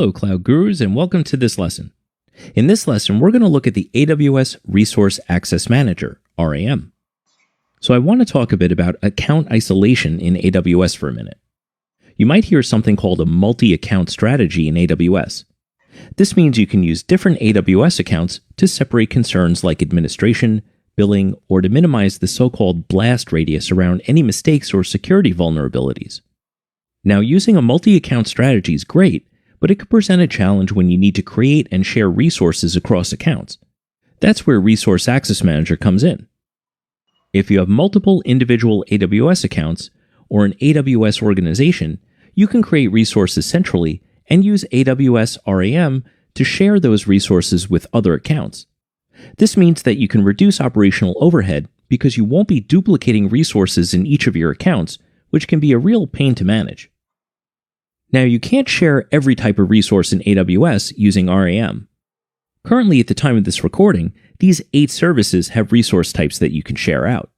Hello, Cloud Gurus, and welcome to this lesson. In this lesson, we're going to look at the AWS Resource Access Manager, RAM. So I want to talk a bit about account isolation in AWS for a minute. You might hear something called a multi-account strategy in AWS. This means you can use different AWS accounts to separate concerns like administration, billing, or to minimize the so-called blast radius around any mistakes or security vulnerabilities. Now, using a multi-account strategy is great, but it could present a challenge when you need to create and share resources across accounts. That's where Resource Access Manager comes in. If you have multiple individual AWS accounts or an AWS organization, you can create resources centrally and use AWS RAM to share those resources with other accounts. This means that you can reduce operational overhead because you won't be duplicating resources in each of your accounts, which can be a real pain to manage. Now, you can't share every type of resource in AWS using RAM. Currently, at the time of this recording, these 8 services have resource types that you can share out.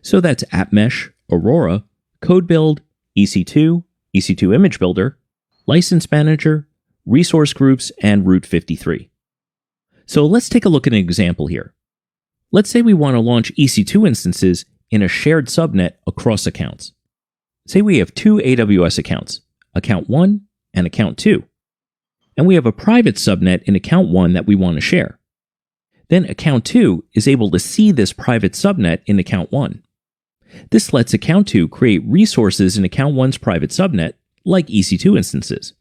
So that's AppMesh, Aurora, Code Build, EC2, EC2 Image Builder, License Manager, Resource Groups, and Route 53. So let's take a look at an example here. Let's say we want to launch EC2 instances in a shared subnet across accounts. Say we have 2 AWS accounts, Account 1 and Account 2. And we have a private subnet in Account 1 that we want to share. Then Account 2 is able to see this private subnet in Account 1. This lets Account 2 create resources in Account 1's private subnet, like EC2 instances.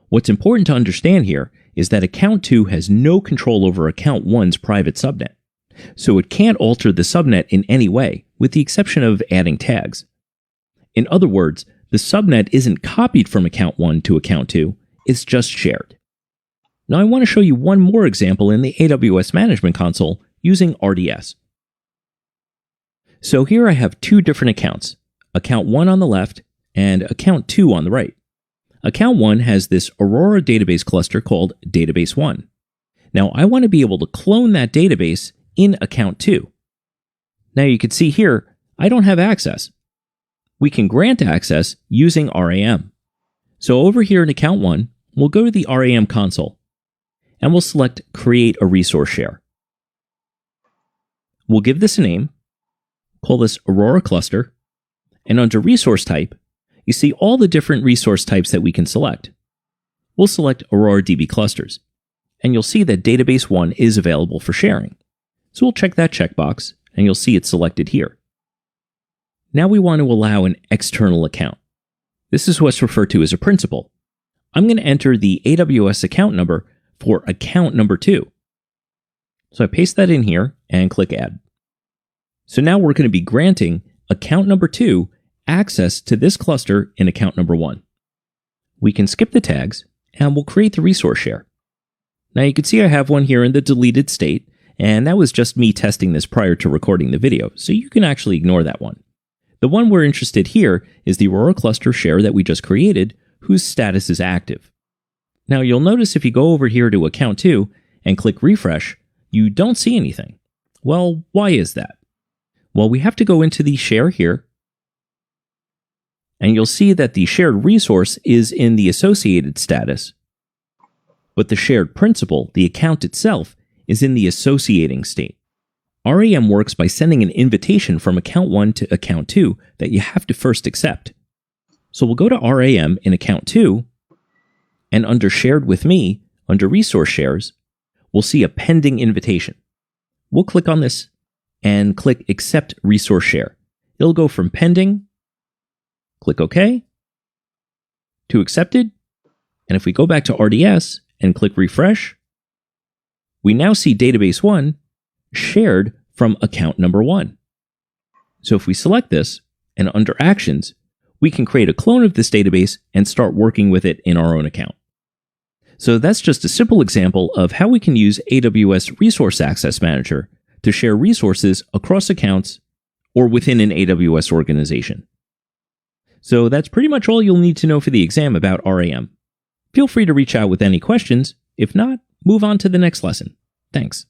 What's important to understand here is that Account 2 has no control over Account 1's private subnet, so it can't alter the subnet in any way, with the exception of adding tags. In other words, the subnet isn't copied from Account 1 to Account 2, it's just shared. Now I want to show you one more example in the AWS Management Console using RDS. So here I have 2 different accounts, Account 1 on the left and Account 2 on the right. Account 1 has this Aurora database cluster called Database 1. Now I want to be able to clone that database in Account 2. Now you can see here, I don't have access. We can grant access using RAM. So over here in Account 1, we'll go to the RAM console, and we'll select Create a Resource Share. We'll give this a name, call this Aurora Cluster, and under Resource Type, you see all the different resource types that we can select. We'll select Aurora DB Clusters, and you'll see that Database 1 is available for sharing. So we'll check that checkbox, and you'll see it's selected here. Now we want to allow an external account. This is what's referred to as a principal. I'm going to enter the AWS account number for account number 2. So I paste that in here and click Add. So now we're going to be granting account number 2 access to this cluster in account number 1. We can skip the tags and we'll create the resource share. Now you can see I have one here in the deleted state, and that was just me testing this prior to recording the video, so you can actually ignore that one. The one we're interested here is the Aurora cluster share that we just created, whose status is active. Now you'll notice if you go over here to Account 2 and click Refresh, you don't see anything. Well, why is that? Well, we have to go into the share here, and you'll see that the shared resource is in the associated status, but the shared principal, the account itself, is in the associating state. RAM works by sending an invitation from Account 1 to Account 2 that you have to first accept. So we'll go to RAM in Account 2, and under Shared with Me, under Resource Shares, we'll see a pending invitation. We'll click on this and click Accept Resource Share. It'll go from pending, click OK, to accepted, and if we go back to RDS and click Refresh, we now see Database 1 shared from account number 1. So if we select this, and under Actions, we can create a clone of this database and start working with it in our own account. So that's just a simple example of how we can use AWS Resource Access Manager to share resources across accounts or within an AWS organization. So that's pretty much all you'll need to know for the exam about RAM. Feel free to reach out with any questions. If not, move on to the next lesson. Thanks.